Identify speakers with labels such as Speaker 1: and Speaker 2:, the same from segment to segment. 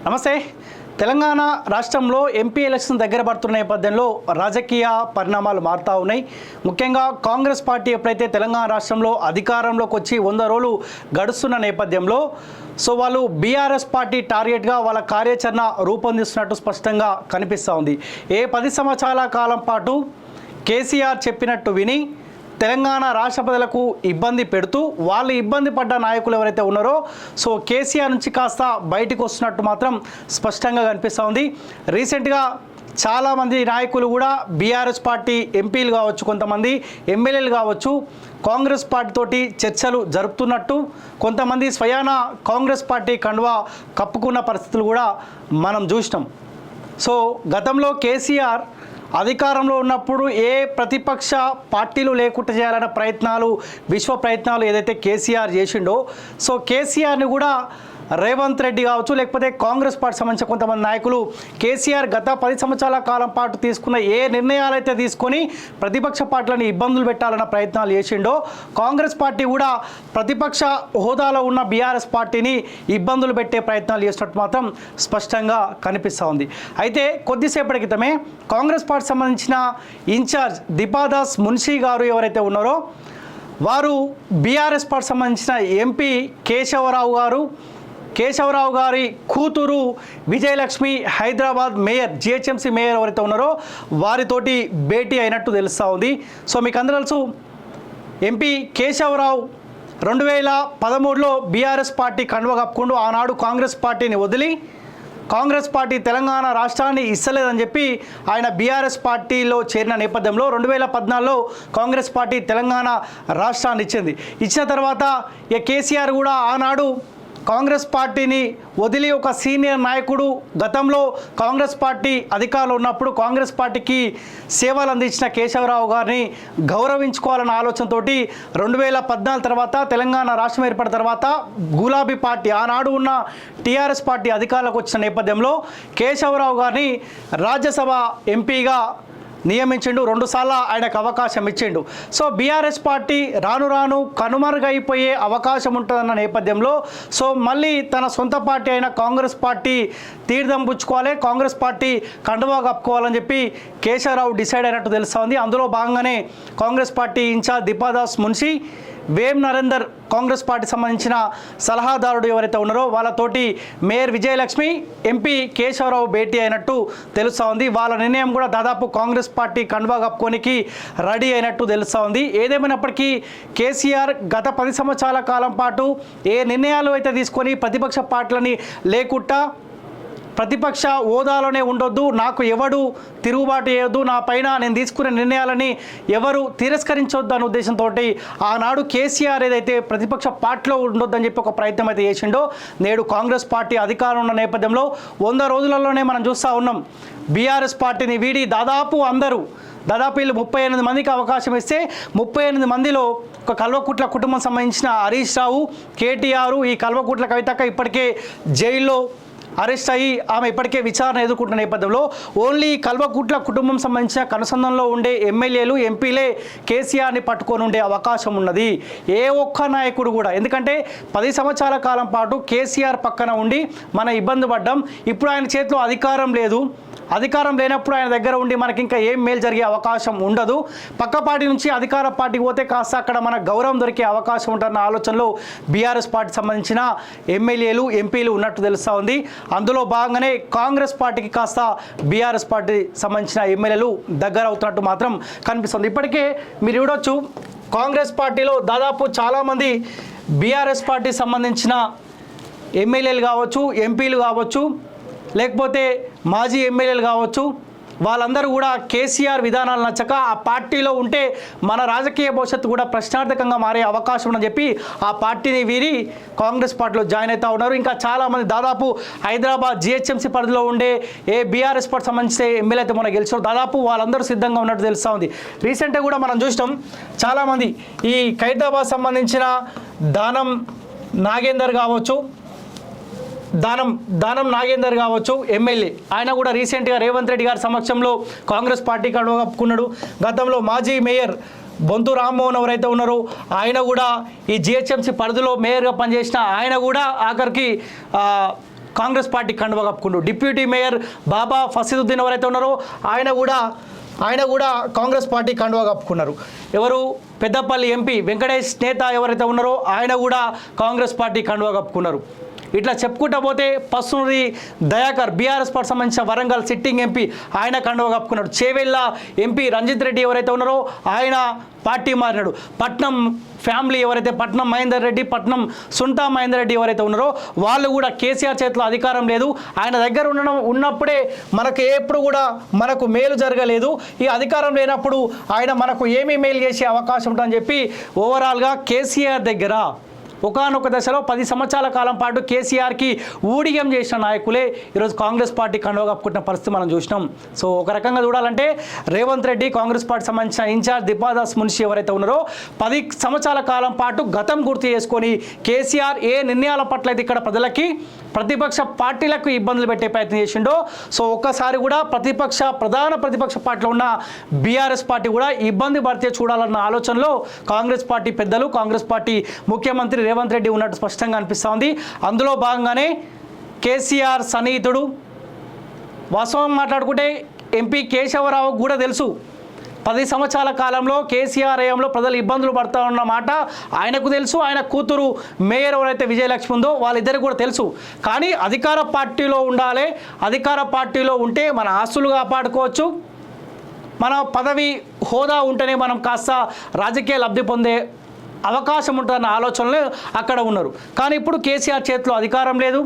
Speaker 1: నమస్తే. తెలంగాణ రాష్ట్రంలో MP election దగ్గర పడుతున్న నేపథ్యంలో రాజకీయ పరిణామాలు మారుతూ ఉన్నాయి. ముఖ్యంగా కాంగ్రెస్ పార్టీ ఎప్పుడైతే తెలంగాణ రాష్ట్రంలో అధికారంలోకి వచ్చి 100 రోజులు గడుస్తున్న నేపథ్యంలో వాళ్ళు బీఆర్ఎస్ పార్టీ టార్గెట్గా వాళ్ళ కార్యాచరణ రూపొందిస్తున్నట్టు స్పష్టంగా కనిపిస్తూ ఉంది. 10 సంవత్సరాల కాలం పాటు కేసీఆర్ చెప్పినట్టు విని తెలంగాణ రాష్ట్ర ప్రజలకు ఇబ్బంది పెడుతూ వాళ్ళు ఇబ్బంది పడ్డ నాయకులు ఎవరైతే ఉన్నారో కేసీఆర్ నుంచి కాస్త బయటకు వస్తున్నట్టు మాత్రం స్పష్టంగా కనిపిస్తూ ఉంది. రీసెంట్గా చాలామంది నాయకులు కూడా బీఆర్ఎస్ పార్టీ ఎంపీలు కావచ్చు, కొంతమంది ఎమ్మెల్యేలు కావచ్చు, కాంగ్రెస్ పార్టీ తోటి చర్చలు జరుపుతున్నట్టు, కొంతమంది స్వయాన కాంగ్రెస్ పార్టీ కండువా కప్పుకున్న పరిస్థితులు కూడా మనం చూసినాం. గతంలో కేసీఆర్ అధికారంలో ఉన్నప్పుడు ఏ ప్రతిపక్ష పార్టీలు లేకుండా చేయాలన్న ప్రయత్నాలు, విశ్వ ప్రయత్నాలు ఏదైతే కేసీఆర్ చేసిండో కేసీఆర్ని కూడా రేవంత్ రెడ్డి కావచ్చు, లేకపోతే కాంగ్రెస్ పార్టీ సంబంధించిన కొంతమంది నాయకులు కేసీఆర్ గత 10 సంవత్సరాల కాలం పాటు తీసుకున్న ఏ నిర్ణయాలు అయితే తీసుకొని ప్రతిపక్ష పార్టీలను ఇబ్బందులు పెట్టాలన్న ప్రయత్నాలు చేసిండో కాంగ్రెస్ పార్టీ కూడా ప్రతిపక్ష హోదాలో ఉన్న బీఆర్ఎస్ పార్టీని ఇబ్బందులు పెట్టే ప్రయత్నాలు చేసినట్టు మాత్రం స్పష్టంగా కనిపిస్తూ ఉంది. అయితే కొద్దిసేపటి క్రితమే కాంగ్రెస్ పార్టీ సంబంధించిన ఇన్ఛార్జ్ దీపాదాస్ మున్షీ గారు ఎవరైతే ఉన్నారో వారు బీఆర్ఎస్ పార్టీ సంబంధించిన ఎంపీ కేశవరావు గారి కూతురు Vijayalakshmi Hyderabad mayor, GHMC mayor ఎవరైతే ఉన్నారో వారితోటి భేటీ అయినట్టు తెలుస్తూ ఉంది. మీకు అందరూ తెలుసు, ఎంపీ కేశవరావు 2013లో బీఆర్ఎస్ పార్టీ కండువా కప్పుకుంటూ ఆనాడు కాంగ్రెస్ పార్టీని వదిలి కాంగ్రెస్ పార్టీ తెలంగాణ రాష్ట్రాన్ని ఇస్తలేదని చెప్పి ఆయన బీఆర్ఎస్ పార్టీలో చేరిన నేపథ్యంలో 2014లో కాంగ్రెస్ పార్టీ తెలంగాణ రాష్ట్రాన్ని ఇచ్చిన తర్వాత కేసీఆర్ కూడా ఆనాడు కాంగ్రెస్ పార్టీని వదిలి ఒక సీనియర్ నాయకుడు, గతంలో కాంగ్రెస్ పార్టీ అధికారంలో ఉన్నప్పుడు కాంగ్రెస్ పార్టీకి సేవలు అందించిన కేశవరావు గారిని గౌరవించుకోవాలన్న ఆలోచనతో 2014 తర్వాత తెలంగాణ రాష్ట్రం ఏర్పడిన తర్వాత గులాబీ పార్టీ, ఆనాడు ఉన్న టీఆర్ఎస్ పార్టీ అధికారంలోకి వచ్చిన నేపథ్యంలో కేశవరావు గారిని రాజ్యసభ ఎంపీగా నియమించిండు. 2 సార్లు ఆయనకు అవకాశం ఇచ్చిండు. బీఆర్ఎస్ పార్టీ రాను రాను కనుమరుగైపోయే అవకాశం ఉంటుందన్న నేపథ్యంలో మళ్ళీ తన సొంత పార్టీ అయిన కాంగ్రెస్ పార్టీ తీర్థం పుచ్చుకోవాలి, కాంగ్రెస్ పార్టీ కండువా కప్పుకోవాలని చెప్పి కేశవరావు డిసైడ్ అయినట్టు తెలుస్తూ ఉంది. అందులో భాగంగానే కాంగ్రెస్ పార్టీ ఇన్ఛార్జ్ దీపాదాస్ మున్షీ, వేం నరేందర్ కాంగ్రెస్ పార్టీ సంబంధించిన సలహాదారుడు ఎవరైతే ఉన్నారో వాళ్ళతోటి మేయర్ విజయలక్ష్మి, ఎంపీ కేశవరావు భేటీ అయినట్టు తెలుస్తూ ఉంది. వాళ్ళ నిర్ణయం కూడా దాదాపు కాంగ్రెస్ పార్టీ కండువా కప్పుకోనికి రెడీ అయినట్టు తెలుస్తూ ఉంది. ఏదేమైనప్పటికీ కేసీఆర్ గత 10 సంవత్సరాల కాలం పాటు ఏ నిర్ణయాలు అయితే తీసుకొని ప్రతిపక్ష పార్టీలని లేకుండా ప్రతిపక్ష హోదాలోనే ఉండొద్దు, నాకు ఎవడు తిరుగుబాటు చేయొద్దు, నా పైన నేను తీసుకునే నిర్ణయాలని ఎవరు తిరస్కరించొద్దు అనే ఉద్దేశంతో ఆనాడు కేసీఆర్ ఏదైతే ప్రతిపక్ష పార్టీలో ఉండొద్దని చెప్పి ఒక ప్రయత్నం అయితే చేసిండో నేడు కాంగ్రెస్ పార్టీ అధికారం ఉన్న నేపథ్యంలో 100 రోజులలోనే మనం చూస్తూ ఉన్నాం. బీఆర్ఎస్ పార్టీని వీడి దాదాపు వీళ్ళు 38 మందికి అవకాశం ఇస్తే 38 మందిలో ఒక కల్వకుట్ల కుటుంబం సంబంధించిన హరీష్ రావు, కేటీఆర్, ఈ కల్వకుట్ల కవితక్క ఇప్పటికే జైల్లో అరెస్ట్ అయ్యి ఆమె ఇప్పటికే విచారణ ఎదుర్కొంటున్న నేపథ్యంలో ఓన్లీ కల్వకుట్ల కుటుంబం సంబంధించిన కనుసంధానంలో ఉండే ఎమ్మెల్యేలు, ఎంపీలే కేసీఆర్ని పట్టుకొని ఉండే అవకాశం ఉన్నది. ఏ ఒక్క నాయకుడు కూడా, ఎందుకంటే 10 సంవత్సరాల కాలం పాటు కేసీఆర్ పక్కన ఉండి మన ఇబ్బంది పడ్డాం. ఇప్పుడు ఆయన చేతిలో అధికారం లేదు. అధికారం లేనప్పుడు ఆయన దగ్గర ఉండి మనకి ఇంకా ఏం మేలు జరిగే అవకాశం ఉండదు. పక్క పార్టీ నుంచి అధికార పార్టీకి పోతే కాస్త అక్కడ మనకు గౌరవం దొరికే అవకాశం ఉంటున్న ఆలోచనలో బీఆర్ఎస్ పార్టీ సంబంధించిన ఎమ్మెల్యేలు, ఎంపీలు ఉన్నట్టు తెలుస్తూ ఉంది. అందులో భాగంగానే కాంగ్రెస్ పార్టీకి కాస్త బీఆర్ఎస్ పార్టీ సంబంధించిన ఎమ్మెల్యేలు దగ్గర అవుతున్నట్టు మాత్రం కనిపిస్తుంది. ఇప్పటికే మీరు చూడొచ్చు, కాంగ్రెస్ పార్టీలో దాదాపు చాలామంది బీఆర్ఎస్ పార్టీ సంబంధించిన ఎమ్మెల్యేలు కావచ్చు, ఎంపీలు కావచ్చు, లేకపోతే మాజీ ఎమ్మెల్యేలు కావచ్చు, వాళ్ళందరూ కూడా కేసీఆర్ విధానాలు నచ్చక ఆ పార్టీలో ఉంటే మన రాజకీయ భవిష్యత్తు కూడా ప్రశ్నార్థకంగా మారే అవకాశం ఉందని చెప్పి ఆ పార్టీని వీరి కాంగ్రెస్ పార్టీలో జాయిన్ అవుతూ ఉన్నారు. ఇంకా చాలామంది దాదాపు హైదరాబాద్ జిహెచ్ఎంసీ పరిధిలో ఉండే బీఆర్ఎస్ పార్టీ సంబంధించిన ఎమ్మెల్యే అయితే మనం గెలిచారు. దాదాపు వాళ్ళందరూ సిద్ధంగా ఉన్నట్టు తెలుస్తూ ఉంది. రీసెంట్గా కూడా మనం చూసినాం, చాలామంది ఈ ఖైరతాబాద్ సంబంధించిన దానం నాగేందర్ కావచ్చు, దానం నాగేందర్ కావచ్చు ఎమ్మెల్యే, ఆయన కూడా రీసెంట్గా రేవంత్ రెడ్డి గారి సమక్షంలో కాంగ్రెస్ పార్టీ కండువా కప్పుకున్నాడు. గతంలో మాజీ మేయర్ బొంతు రామ్మోహన్ ఎవరైతే ఉన్నారో ఆయన కూడా ఈ జిహెచ్ఎంసీ పరిధిలో మేయర్గా పనిచేసిన ఆయన కూడా ఆఖరికి కాంగ్రెస్ పార్టీ కండువా కప్పుకుంటూ. డిప్యూటీ మేయర్ బాబా ఫసీదుద్దీన్ ఎవరైతే ఉన్నారో ఆయన కూడా కాంగ్రెస్ పార్టీ కండువా కప్పుకున్నారు. ఎవరు పెద్దపల్లి ఎంపీ వెంకటేష్ నేత ఎవరైతే ఉన్నారో ఆయన కూడా కాంగ్రెస్ పార్టీ కండువా కప్పుకున్నారు. ఇట్లా చెప్పుకుంటా పోతే పసునూరి దయాకర్ బీఆర్ఎస్ పార్టీ సంబంధించిన వరంగల్ సిట్టింగ్ ఎంపీ ఆయన కండువా కప్పుకున్నాడు. చేవెళ్ళ ఎంపీ రంజిత్ రెడ్డి ఎవరైతే ఉన్నారో ఆయన పార్టీ మారినాడు. పట్నం ఫ్యామిలీ ఎవరైతే పట్నం మహేందర్ రెడ్డి, పట్నం సుంటా మహేందర్ రెడ్డి ఎవరైతే ఉన్నారో వాళ్ళు కూడా కేసీఆర్ చేతిలో అధికారం లేదు, ఆయన దగ్గర ఉన్నప్పుడే మనకు ఎప్పుడు కూడా మనకు మేలు జరగలేదు, ఈ అధికారం లేనప్పుడు ఆయన మనకు ఏమీ మేలు చేసే అవకాశం ఉంటుందని చెప్పి ఓవరాల్గా కేసీఆర్ దగ్గర ఒకానొక దశలో 10 సంవత్సరాల కాలం పాటు కేసీఆర్కి ఊడిగం చేసిన నాయకులే ఈరోజు కాంగ్రెస్ పార్టీ కండువా కప్పుకుంటున్న పరిస్థితి మనం చూసినాం. సో ఒక రకంగా చూడాలంటే రేవంత్ రెడ్డి కాంగ్రెస్ పార్టీ సంబంధించిన ఇన్ఛార్జ్ దీపాదాస్ మున్షి ఎవరైతే ఉన్నారో 10 సంవత్సరాల కాలం పాటు గతం గుర్తు చేసుకొని కేసీఆర్ ఏ నిర్ణయాల పట్ల అయితే ఇక్కడ ప్రజలకి ప్రతిపక్ష పార్టీలకు ఇబ్బందులు పెట్టే ప్రయత్నం చేసిండో, సో ఒక్కసారి కూడా ప్రధాన ప్రతిపక్ష పార్టీలో ఉన్న బీఆర్ఎస్ పార్టీ కూడా ఇబ్బంది పడితే చూడాలన్న ఆలోచనలో కాంగ్రెస్ పార్టీ పెద్దలు, కాంగ్రెస్ పార్టీ ముఖ్యమంత్రి రేవంత్ రెడ్డి ఉన్నట్టు స్పష్టంగా అనిపిస్తూ ఉంది. అందులో భాగంగానే కేసీఆర్ సన్నిహితుడు వాస్తవం మాట్లాడుకుంటే ఎంపీ కేశవరావు కూడా తెలుసు 10 సంవత్సరాల కాలంలో కేసీఆర్ హయాంలో ప్రజలు ఇబ్బందులు పడతా ఉన్నమాట ఆయనకు తెలుసు. ఆయన కూతురు మేయర్ ఎవరైతే విజయలక్ష్మి ఉందో వాళ్ళిద్దరికి కూడా తెలుసు. కానీ అధికార పార్టీలో ఉండాలి, అధికార పార్టీలో ఉంటే మన ఆస్తులు కాపాడుకోవచ్చు, మన పదవి హోదా ఉంటేనే మనం కాస్త రాజకీయ లబ్ధి పొందే అవకాశం ఉంటుందన్న ఆలోచనలు అక్కడ ఉన్నారు. కానీ ఇప్పుడు కేసీఆర్ చేతిలో అధికారం లేదు.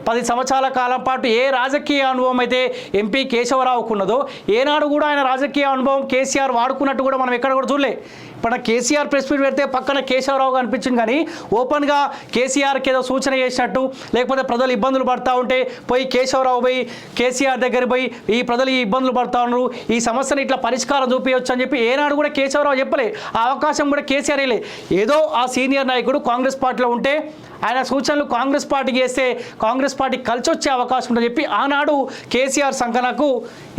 Speaker 1: 10 సంవత్సరాల కాలం పాటు ఏ రాజకీయ అనుభవం అయితే ఎంపీ కేశవరావుకు ఉన్నదో ఏనాడు కూడా ఆయన రాజకీయ అనుభవం కేసీఆర్ వాడుకున్నట్టు కూడా మనం ఎక్కడ కూడా చూడలే. ఇప్పుడు కేసీఆర్ ప్రెస్ మీట్ పెడితే పక్కన కేశవరావు కనిపించింది, కానీ ఓపెన్గా కేసీఆర్కి ఏదో సూచన చేసినట్టు లేకపోతే ప్రజలు ఇబ్బందులు పడతా ఉంటే పోయి కేశవరావు పోయి కేసీఆర్ దగ్గర పోయి ఈ ప్రజలు ఈ ఇబ్బందులు పడతా ఉన్నారు, ఈ సమస్యను ఇట్లా పరిష్కారం చూపించవచ్చు అని చెప్పి ఏనాడు కూడా కేశవరావు చెప్పలే. ఆ అవకాశం కూడా కేసీఆర్ లే. ఏదో ఆ సీనియర్ నాయకుడు కాంగ్రెస్ పార్టీలో ఉంటే ఆయన సూచనలు కాంగ్రెస్ పార్టీకి వేస్తే కాంగ్రెస్ పార్టీ కలిసి వచ్చే అవకాశం ఉందని చెప్పి ఆనాడు కేసీఆర్ సంకనకు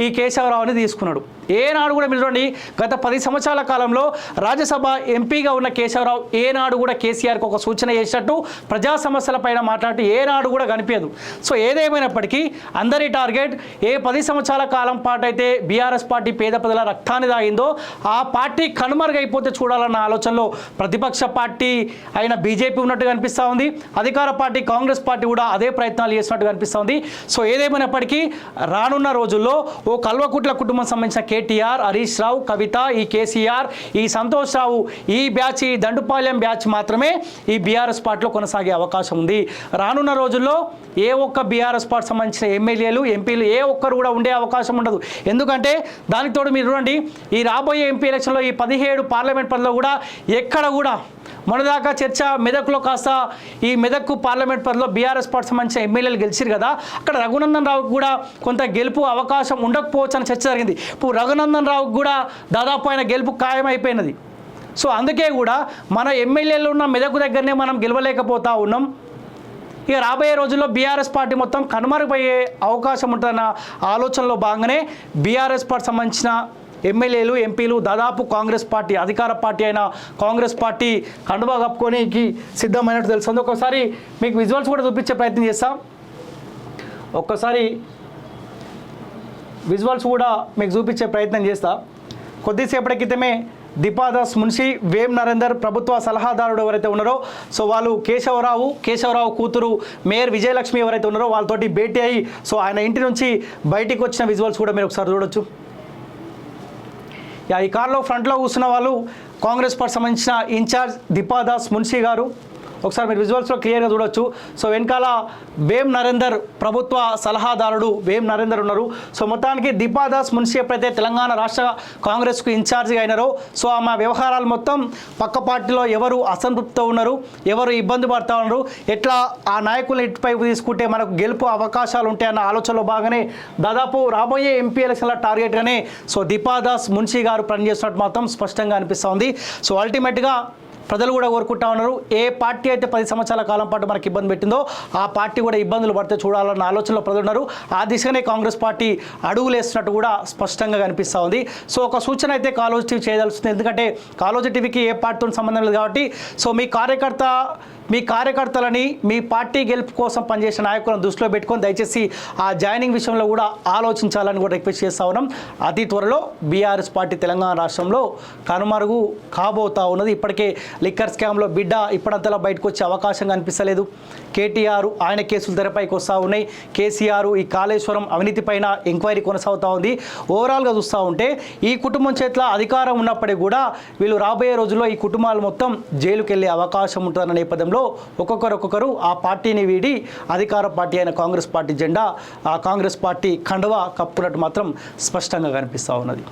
Speaker 1: ఈ కేశవరావుని తీసుకున్నాడు. ఏనాడు కూడా మీరు చూడండి, గత 10 సంవత్సరాల కాలంలో రాజ్యసభ ఎంపీగా ఉన్న కేశవరావు ఏనాడు కూడా కేసీఆర్కి ఒక సూచన చేసినట్టు ప్రజా సమస్యలపైన మాట్లాడుతూ ఏనాడు కూడా కనిపించదు. సో ఏదేమైనప్పటికీ అందరి టార్గెట్ ఏ 10 సంవత్సరాల కాలం పాటు అయితే బీఆర్ఎస్ పార్టీ పేద ప్రజల రక్తాన్ని తాగిందో ఆ పార్టీ కనుమరుగైపోతే చూడాలన్న ఆలోచనలో ప్రతిపక్ష పార్టీ అయిన బీజేపీ ఉన్నట్టు కనిపిస్తూ ఉంది, అధికార పార్టీ కాంగ్రెస్ పార్టీ కూడా అదే ప్రయత్నాలు చేసినట్టు కనిపిస్తుంది. సో ఏదేమైనప్పటికీ రానున్న రోజుల్లో ఓ కల్వకుట్ల కుటుంబం సంబంధించిన కేటీఆర్, హరీష్ రావు, కవిత, ఈ కేసీఆర్, ఈ సంతోష్ రావు, ఈ బ్యాచ్, ఈ దండుపాలెం బ్యాచ్ మాత్రమే ఈ బీఆర్ఎస్ పార్టీలో కొనసాగే అవకాశం ఉంది. రానున్న రోజుల్లో ఏ ఒక్క బీఆర్ఎస్ పార్టీ సంబంధించిన ఎమ్మెల్యేలు, ఎంపీలు ఏ ఒక్కరు కూడా ఉండే అవకాశం ఉండదు. ఎందుకంటే దానికి తోడు మీరు చూడండి, ఈ రాబోయే ఎంపీ ఎలక్షన్లో ఈ 17 పార్లమెంట్ పరిధిలో కూడా ఎక్కడ కూడా మొన్నదాకా చర్చ మెదక్లో కాస్త ఈ మెదక్కు పార్లమెంట్ పరిధిలో బీఆర్ఎస్ పార్టీ సంబంధించిన ఎమ్మెల్యేలు గెలిచారు కదా, అక్కడ రఘునందన్ రావుకు కూడా కొంత గెలుపు అవకాశం ఉండకపోవచ్చు అని చర్చ జరిగింది. ఇప్పుడు రఘునందన్ రావుకు కూడా దాదాపు ఆయన గెలుపు ఖాయమైపోయినది. సో అందుకే కూడా మన ఎమ్మెల్యేలు ఉన్న మెదక్ దగ్గరనే మనం గెలవలేకపోతా ఉన్నాం. ఇక రాబోయే రోజుల్లో బీఆర్ఎస్ పార్టీ మొత్తం కనుమరుగయ్యే అవకాశం ఉంటుందన్న ఆలోచనలో భాగంగానే బీఆర్ఎస్ పార్టీ సంబంధించిన ఎమ్మెల్యేలు, ఎంపీలు దాదాపు కాంగ్రెస్ పార్టీ అధికార పార్టీ అయిన కాంగ్రెస్ పార్టీ కండువా కప్పుకోనికి సిద్ధమైనట్టు తెలుస్తుంది. ఒకసారి మీకు విజువల్స్ కూడా చూపించే ప్రయత్నం చేస్తాం. ఒక్కసారి విజువల్స్ కూడా మీకు చూపించే ప్రయత్నం చేస్తా. కొద్దిసేపటి క్రితమే దీపాదాస్ మున్షి, వేం నరేందర్ ప్రభుత్వ సలహాదారుడు ఎవరైతే ఉన్నారో సో వాళ్ళు కేశవరావు కూతురు మేయర్ విజయలక్ష్మి ఎవరైతే ఉన్నారో వాళ్ళతోటి భేటీ అయ్యి సో ఆయన ఇంటి నుంచి బయటికి వచ్చిన విజువల్స్ కూడా మీరు ఒకసారి చూడొచ్చు. ఈ కార్లో ఫ్రంట్లో కూర్చున్న వాళ్ళు కాంగ్రెస్ పార్టీ సంబంధించిన ఇన్ఛార్జ్ దీపాదాస్ మున్షి గారు. ఒకసారి మీరు విజువల్స్లో క్లియర్గా చూడొచ్చు. సో వెనకాల వేం నరేందర్ ప్రభుత్వ సలహాదారుడు వేం నరేందర్ ఉన్నారు. సో మొత్తానికి దీపాదాస్ మున్షి ఎప్పుడైతే తెలంగాణ రాష్ట్ర కాంగ్రెస్కు ఇన్ఛార్జిగా అయినారో సో ఆమె వ్యవహారాలు మొత్తం పక్క పార్టీలో ఎవరు అసంతృప్తితో ఉన్నారు, ఎవరు ఇబ్బంది పడుతూ ఉన్నారు, ఎట్లా ఆ నాయకులను ఇటుపైపు తీసుకుంటే మనకు గెలుపు అవకాశాలు ఉంటాయన్న ఆలోచనలో బాగానే దాదాపు రాబోయే ఎంపీ ఎలక్షన్ల టార్గెట్గానే సో దీపాదాస్ మున్షి గారు పనిచేస్తున్నట్టు మాత్రం స్పష్టంగా అనిపిస్తోంది. సో అల్టిమేట్గా ప్రజలు కూడా కోరుకుంటా ఉన్నారు, ఏ పార్టీ అయితే 10 సంవత్సరాల కాలం పాటు మనకి ఇబ్బంది పెట్టిందో ఆ పార్టీ కూడా ఇబ్బందులు పడితే చూడాలన్న ఆలోచనలో ప్రజలు ఉన్నారు. ఆ దిశగానే కాంగ్రెస్ పార్టీ అడుగులేస్తున్నట్టు కూడా స్పష్టంగా కనిపిస్తూ ఉంది. సో ఒక సూచన అయితే కాలోజీ టీవీ చేయదలుస్తుంది, ఎందుకంటే కాలోజీ టీవీకి ఏ పార్టీతో సంబంధం లేదు కాబట్టి సో మీ కార్యకర్త మీ కార్యకర్తలని మీ పార్టీ గెలుపు కోసం పనిచేసే నాయకులను దృష్టిలో పెట్టుకొని దయచేసి ఆ జాయినింగ్ విషయంలో కూడా ఆలోచించాలని కూడా రిక్వెస్ట్ చేస్తూ ఉన్నాం. అతి త్వరలో బీఆర్ఎస్ పార్టీ తెలంగాణ రాష్ట్రంలో కనుమరుగు కాబోతా ఉన్నది. ఇప్పటికే లిక్కర్ స్కామ్లో బిడ్డ ఇప్పటింతలా బయటకు వచ్చే అవకాశం కనిపిస్తలేదు. కేటీఆర్ ఆయన కేసులు తెరపైకి వస్తూ ఉన్నాయి. కేసీఆర్ ఈ కాళేశ్వరం అవినీతి పైన ఎంక్వైరీ కొనసాగుతూ ఉంది. ఓవరాల్గా చూస్తూ ఉంటే ఈ కుటుంబం చేతిలో అధికారం ఉన్నప్పటికీ కూడా వీళ్ళు రాబోయే రోజుల్లో ఈ కుటుంబాలు మొత్తం జైలుకి వెళ్ళే అవకాశం ఉంటుందన్న నేపథ్యంలో ఒక్కొక్కరు ఆ పార్టీని వీడి అధికార పార్టీ అయిన కాంగ్రెస్ పార్టీ జెండా ఆ కాంగ్రెస్ పార్టీ కండువా కప్పుకున్నట్టు మాత్రం స్పష్టంగా కనిపిస్తూ ఉన్నది.